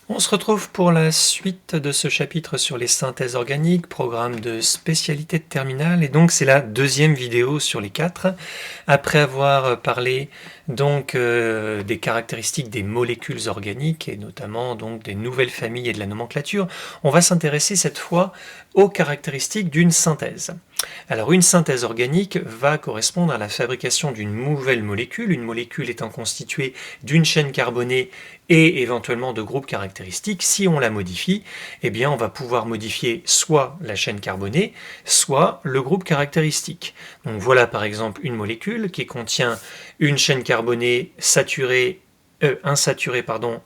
On se retrouve pour la suite de ce chapitre sur les synthèses organiques, programme de spécialité de terminale, et donc c'est la deuxième vidéo sur les 4. Après avoir parlé donc des caractéristiques des molécules organiques, et notamment donc des nouvelles familles et de la nomenclature, on va s'intéresser cette fois aux caractéristiques d'une synthèse. Alors une synthèse organique va correspondre à la fabrication d'une nouvelle molécule, une molécule étant constituée d'une chaîne carbonée et éventuellement de groupes caractéristiques. Si on la modifie, eh bien on va pouvoir modifier soit la chaîne carbonée, soit le groupe caractéristique. Donc voilà par exemple une molécule qui contient une chaîne carbonée insaturée,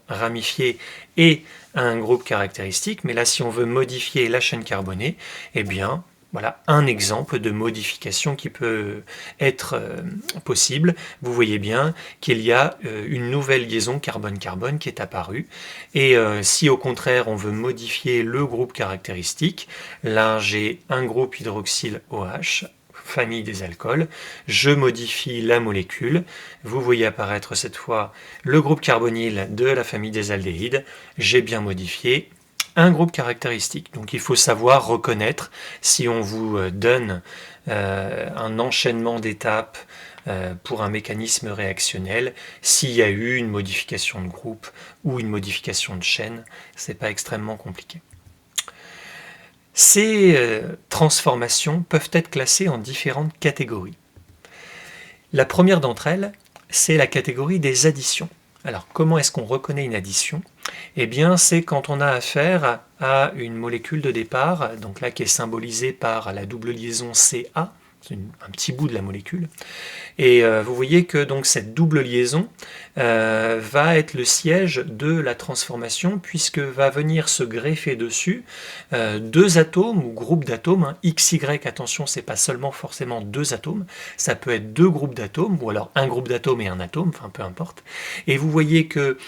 ramifiée et un groupe caractéristique, mais là si on veut modifier la chaîne carbonée, eh bien voilà un exemple de modification qui peut être possible. Vous voyez bien qu'il y a une nouvelle liaison carbone-carbone qui est apparue. Et si au contraire on veut modifier le groupe caractéristique, là j'ai un groupe hydroxyle OH, famille des alcools, je modifie la molécule, vous voyez apparaître cette fois le groupe carbonyle de la famille des aldéhydes, j'ai bien modifié un groupe caractéristique. Donc il faut savoir reconnaître si on vous donne un enchaînement d'étapes pour un mécanisme réactionnel, s'il y a eu une modification de groupe ou une modification de chaîne, c'est pas extrêmement compliqué. Ces transformations peuvent être classées en différentes catégories. La première d'entre elles, c'est la catégorie des additions. Alors, comment est-ce qu'on reconnaît une addition? Eh bien, c'est quand on a affaire à une molécule de départ, donc là qui est symbolisée par la double liaison Ca, c'est un petit bout de la molécule, et vous voyez que donc cette double liaison va être le siège de la transformation, puisque va venir se greffer dessus deux atomes ou groupes d'atomes, XY, attention, c'est pas seulement forcément deux atomes, ça peut être deux groupes d'atomes, ou alors un groupe d'atomes et un atome, enfin peu importe, et vous voyez que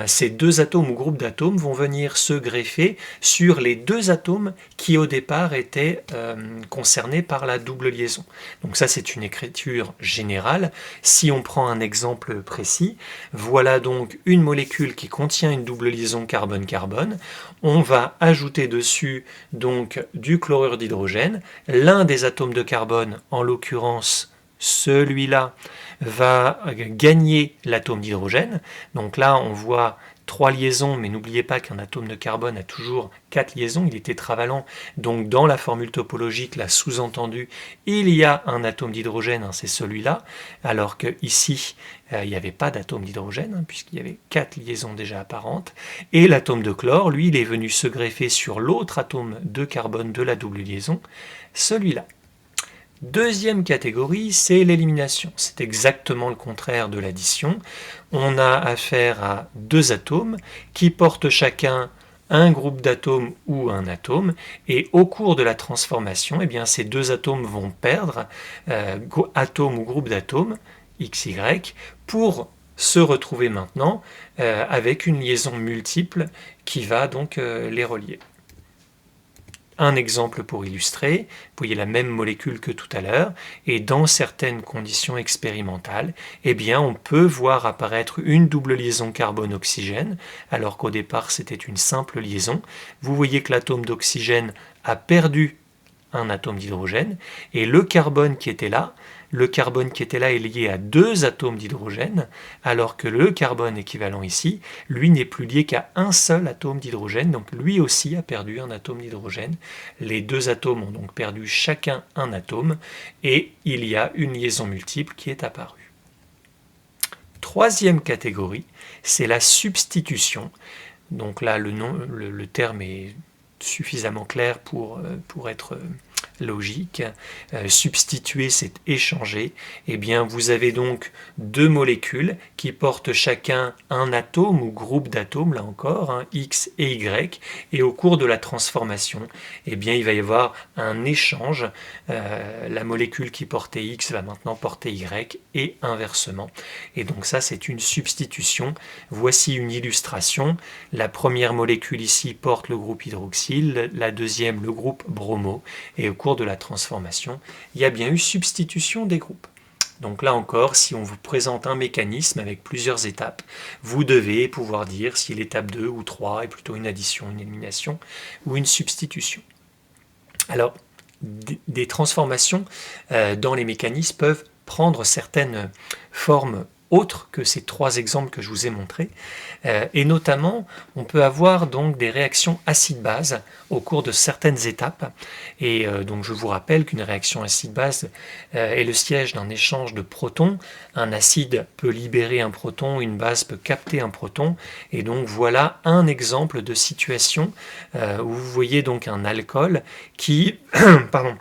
ces deux atomes ou groupes d'atomes vont venir se greffer sur les deux atomes qui au départ étaient concernés par la double liaison. Donc ça c'est une écriture générale. Si on prend un exemple précis, voilà donc une molécule qui contient une double liaison carbone-carbone. On va ajouter dessus donc du chlorure d'hydrogène. L'un des atomes de carbone, en l'occurrence celui-là, va gagner l'atome d'hydrogène. Donc là on voit 3 liaisons, mais n'oubliez pas qu'un atome de carbone a toujours 4 liaisons, il est tétravalent, donc dans la formule topologique, là sous-entendu, il y a un atome d'hydrogène, c'est celui-là, alors qu'ici, il n'y avait pas d'atome d'hydrogène, puisqu'il y avait 4 liaisons déjà apparentes, et l'atome de chlore, lui, il est venu se greffer sur l'autre atome de carbone de la double liaison, celui-là. Deuxième catégorie, c'est l'élimination. C'est exactement le contraire de l'addition. On a affaire à deux atomes qui portent chacun un groupe d'atomes ou un atome, et au cours de la transformation, eh bien, ces deux atomes vont perdre atome ou groupe d'atomes, XY, pour se retrouver maintenant avec une liaison multiple qui va donc les relier. Un exemple pour illustrer, vous voyez la même molécule que tout à l'heure, et dans certaines conditions expérimentales, eh bien on peut voir apparaître une double liaison carbone-oxygène, alors qu'au départ c'était une simple liaison. Vous voyez que l'atome d'oxygène a perdu un atome d'hydrogène, et le carbone qui était là est lié à deux atomes d'hydrogène, alors que le carbone équivalent ici, lui n'est plus lié qu'à un seul atome d'hydrogène, donc lui aussi a perdu un atome d'hydrogène. Les deux atomes ont donc perdu chacun un atome, et il y a une liaison multiple qui est apparue. Troisième catégorie, c'est la substitution. Donc là, le terme est suffisamment clair pour être logique. Substituer, c'est échanger. Eh bien, vous avez donc deux molécules qui portent chacun un atome ou groupe d'atomes, là encore, X et Y, et au cours de la transformation, eh bien, il va y avoir un échange. La molécule qui portait X va maintenant porter Y, et inversement. Et donc ça, c'est une substitution. Voici une illustration. La première molécule ici porte le groupe hydroxyle, la deuxième le groupe bromo, et au cours de la transformation, il y a bien eu substitution des groupes. Donc là encore, si on vous présente un mécanisme avec plusieurs étapes, vous devez pouvoir dire si l'étape 2 ou 3 est plutôt une addition, une élimination ou une substitution. Alors, des transformations dans les mécanismes peuvent prendre certaines formes autres que ces 3 exemples que je vous ai montrés. Et notamment, on peut avoir donc des réactions acide-base au cours de certaines étapes. Et donc je vous rappelle qu'une réaction acide-base est le siège d'un échange de protons. Un acide peut libérer un proton, une base peut capter un proton. Et donc voilà un exemple de situation où vous voyez donc un alcool qui pardon,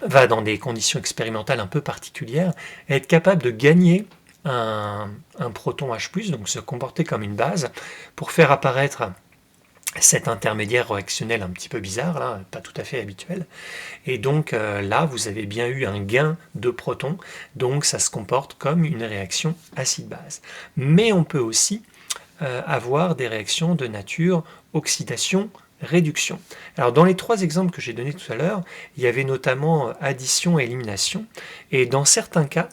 va dans des conditions expérimentales un peu particulières être capable de gagner un proton H+, donc se comporter comme une base, pour faire apparaître cet intermédiaire réactionnel un petit peu bizarre, là, pas tout à fait habituel. Et donc là, vous avez bien eu un gain de protons, donc ça se comporte comme une réaction acide-base. Mais on peut aussi avoir des réactions de nature oxydation, réduction. Alors dans les 3 exemples que j'ai donnés tout à l'heure, il y avait notamment addition et élimination, et dans certains cas,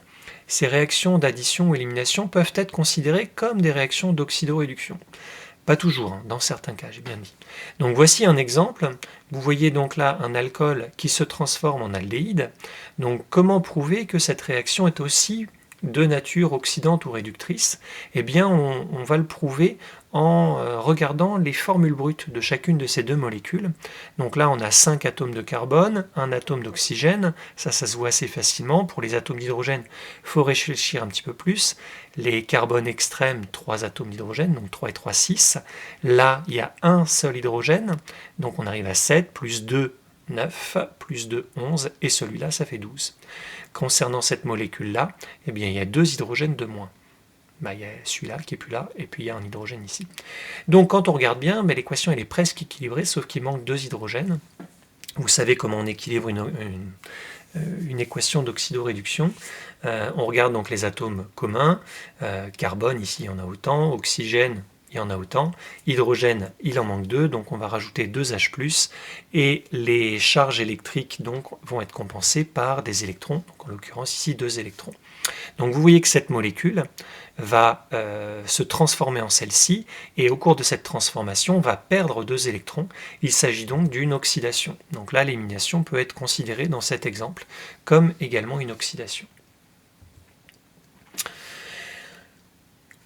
ces réactions d'addition ou élimination peuvent être considérées comme des réactions d'oxydoréduction. Pas toujours, hein, dans certains cas, j'ai bien dit. Donc voici un exemple. Vous voyez donc là un alcool qui se transforme en aldéhyde. Donc comment prouver que cette réaction est aussi de nature oxydante ou réductrice? Eh bien, on va le prouver en regardant les formules brutes de chacune de ces 2 molécules. Donc là, on a 5 atomes de carbone, un atome d'oxygène, ça se voit assez facilement. Pour les atomes d'hydrogène, il faut réfléchir un petit peu plus. Les carbones extrêmes, 3 atomes d'hydrogène, donc 3 et 3, 6. Là, il y a un seul hydrogène, donc on arrive à 7, plus 2, 9, plus 2, 11, et celui-là, ça fait 12. Concernant cette molécule-là, eh bien, il y a 2 hydrogènes de moins. Il y a celui-là qui n'est plus là, et puis il y a un hydrogène ici. Donc quand on regarde bien, l'équation elle est presque équilibrée, sauf qu'il manque 2 hydrogènes. Vous savez comment on équilibre une équation d'oxydoréduction. On regarde donc les atomes communs. Carbone, ici il y en a autant. Oxygène, il y en a autant. Hydrogène, il en manque 2, donc on va rajouter 2H+, et les charges électriques donc, vont être compensées par des électrons, donc en l'occurrence ici 2 électrons. Donc vous voyez que cette molécule va se transformer en celle-ci, et au cours de cette transformation, va perdre 2 électrons. Il s'agit donc d'une oxydation. Donc là, l'élimination peut être considérée dans cet exemple comme également une oxydation.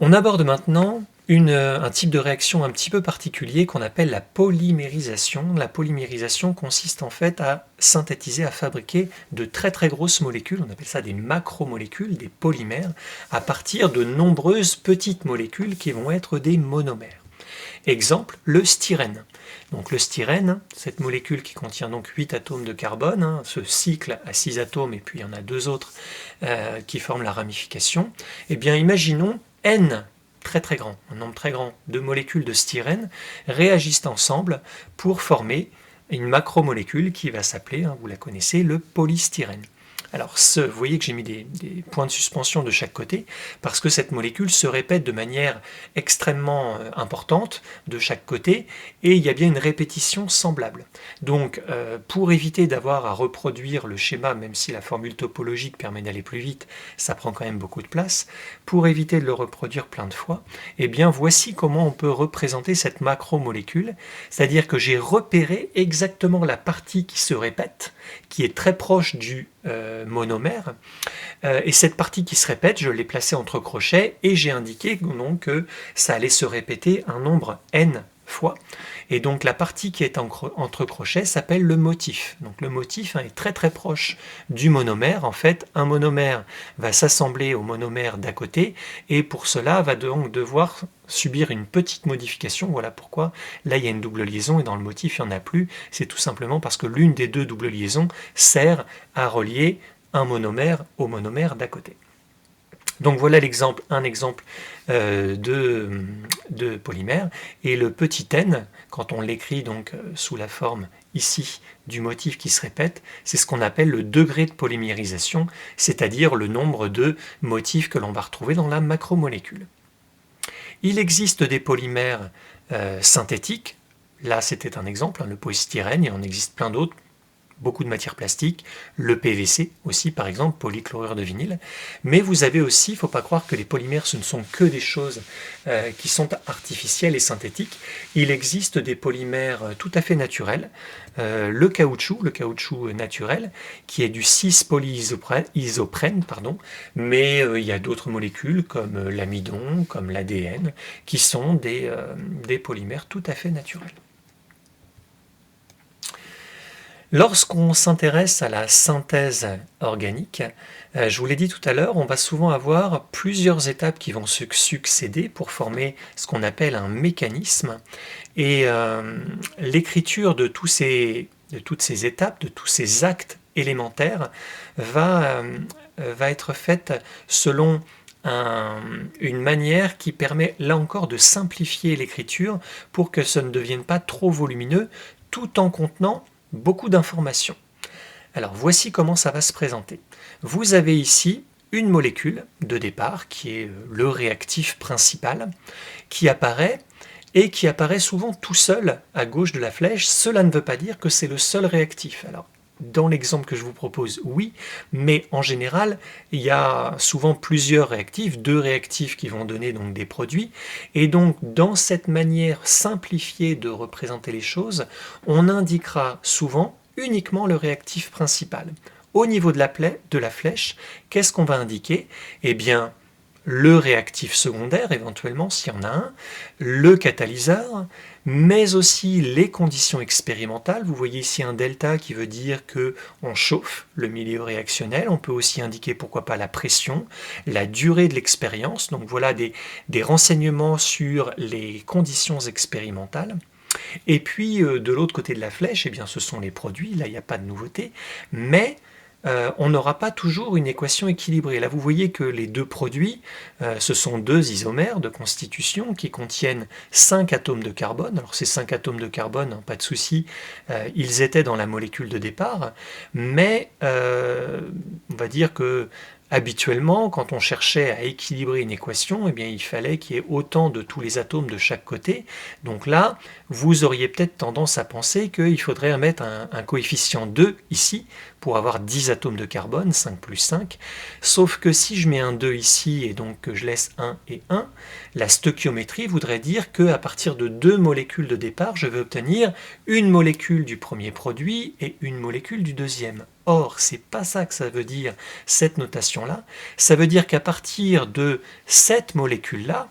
On aborde maintenant un type de réaction un petit peu particulier qu'on appelle la polymérisation. La polymérisation consiste en fait à synthétiser, à fabriquer de très très grosses molécules, on appelle ça des macromolécules, des polymères, à partir de nombreuses petites molécules qui vont être des monomères. Exemple, le styrène. Donc le styrène, cette molécule qui contient donc 8 atomes de carbone, ce cycle à 6 atomes, et puis il y en a 2 autres qui forment la ramification, eh bien imaginons N très très grand, un nombre très grand de molécules de styrène réagissent ensemble pour former une macromolécule qui va s'appeler, vous la connaissez, le polystyrène. Alors vous voyez que j'ai mis des points de suspension de chaque côté parce que cette molécule se répète de manière extrêmement importante de chaque côté et il y a bien une répétition semblable. Donc pour éviter d'avoir à reproduire le schéma, même si la formule topologique permet d'aller plus vite, ça prend quand même beaucoup de place, pour éviter de le reproduire plein de fois, eh bien voici comment on peut représenter cette macromolécule, c'est-à-dire que j'ai repéré exactement la partie qui se répète, qui est très proche du monomère, et cette partie qui se répète, je l'ai placée entre crochets et j'ai indiqué donc, que ça allait se répéter un nombre n fois, et donc la partie qui est entre crochets s'appelle le motif. Donc le motif est très très proche du monomère. En fait, un monomère va s'assembler au monomère d'à côté et pour cela va donc devoir subir une petite modification. Voilà pourquoi là il y a une double liaison et dans le motif il n'y en a plus. C'est tout simplement parce que l'une des 2 doubles liaisons sert à relier un monomère au monomère d'à côté. Donc voilà un exemple de polymère, et le petit n, quand on l'écrit donc sous la forme ici du motif qui se répète, c'est ce qu'on appelle le degré de polymérisation, c'est-à-dire le nombre de motifs que l'on va retrouver dans la macromolécule. Il existe des polymères synthétiques, là c'était un exemple, le polystyrène, il en existe plein d'autres, beaucoup de matières plastiques, le PVC aussi par exemple, polychlorure de vinyle, mais vous avez aussi, il ne faut pas croire que les polymères ce ne sont que des choses qui sont artificielles et synthétiques, il existe des polymères tout à fait naturels, le caoutchouc naturel, qui est du 6-polyisoprène, mais il y a d'autres molécules comme l'amidon, comme l'ADN, qui sont des polymères tout à fait naturels. Lorsqu'on s'intéresse à la synthèse organique, je vous l'ai dit tout à l'heure, on va souvent avoir plusieurs étapes qui vont se succéder pour former ce qu'on appelle un mécanisme. Et l'écriture de toutes ces étapes, de tous ces actes élémentaires, va être faite selon une manière qui permet là encore de simplifier l'écriture pour que ça ne devienne pas trop volumineux tout en contenant beaucoup d'informations. Alors voici comment ça va se présenter. Vous avez ici une molécule de départ qui est le réactif principal qui apparaît et qui apparaît souvent tout seul à gauche de la flèche. Cela ne veut pas dire que c'est le seul réactif. Alors dans l'exemple que je vous propose, oui, mais en général, il y a souvent plusieurs réactifs, 2 réactifs qui vont donner donc des produits, et donc dans cette manière simplifiée de représenter les choses, on indiquera souvent uniquement le réactif principal. Au niveau de la flèche, qu'est-ce qu'on va indiquer? Eh bien, le réactif secondaire, éventuellement, s'il y en a un, le catalyseur, mais aussi les conditions expérimentales. Vous voyez ici un delta qui veut dire qu'on chauffe le milieu réactionnel. On peut aussi indiquer, pourquoi pas, la pression, la durée de l'expérience. Donc voilà des renseignements sur les conditions expérimentales. Et puis, de l'autre côté de la flèche, eh bien, ce sont les produits. Là, il n'y a pas de nouveauté. Mais on n'aura pas toujours une équation équilibrée. Là, vous voyez que les 2 produits, ce sont 2 isomères de constitution qui contiennent 5 atomes de carbone. Alors ces 5 atomes de carbone, pas de souci, ils étaient dans la molécule de départ, mais on va dire que habituellement, quand on cherchait à équilibrer une équation, eh bien, il fallait qu'il y ait autant de tous les atomes de chaque côté. Donc là, vous auriez peut-être tendance à penser qu'il faudrait mettre un coefficient 2 ici pour avoir 10 atomes de carbone, 5 plus 5. Sauf que si je mets un 2 ici et donc que je laisse 1 et 1, la stoichiométrie voudrait dire qu'à partir de 2 molécules de départ, je vais obtenir une molécule du premier produit et une molécule du deuxième. Or, c'est pas ça que ça veut dire, cette notation-là. Ça veut dire qu'à partir de cette molécule-là,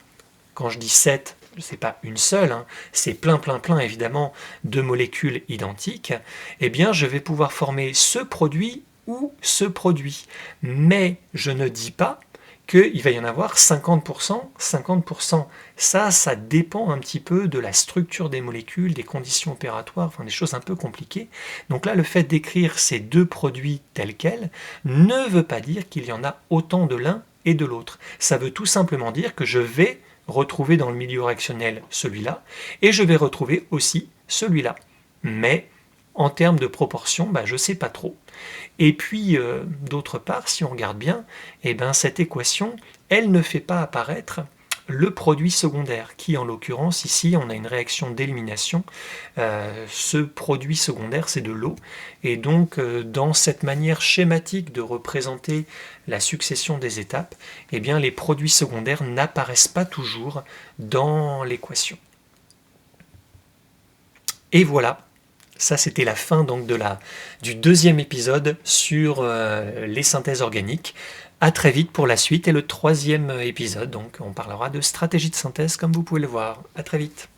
quand je dis 7, c'est pas une seule, c'est plein évidemment de molécules identiques, eh bien je vais pouvoir former ce produit ou ce produit. Mais je ne dis pas qu'il va y en avoir 50%, 50%. Ça dépend un petit peu de la structure des molécules, des conditions opératoires, enfin des choses un peu compliquées. Donc là, le fait d'écrire ces 2 produits tels quels ne veut pas dire qu'il y en a autant de l'un et de l'autre. Ça veut tout simplement dire que je vais retrouver dans le milieu réactionnel celui-là, et je vais retrouver aussi celui-là. Mais en termes de proportion, je ne sais pas trop. Et puis, d'autre part, si on regarde bien, cette équation, elle ne fait pas apparaître le produit secondaire, qui en l'occurrence, ici, on a une réaction d'élimination. Ce produit secondaire, c'est de l'eau. Et donc, dans cette manière schématique de représenter la succession des étapes, les produits secondaires n'apparaissent pas toujours dans l'équation. Et voilà. Ça, c'était la fin donc du 2e épisode sur les synthèses organiques. À très vite pour la suite et le 3e épisode. Donc, on parlera de stratégie de synthèse comme vous pouvez le voir. À très vite.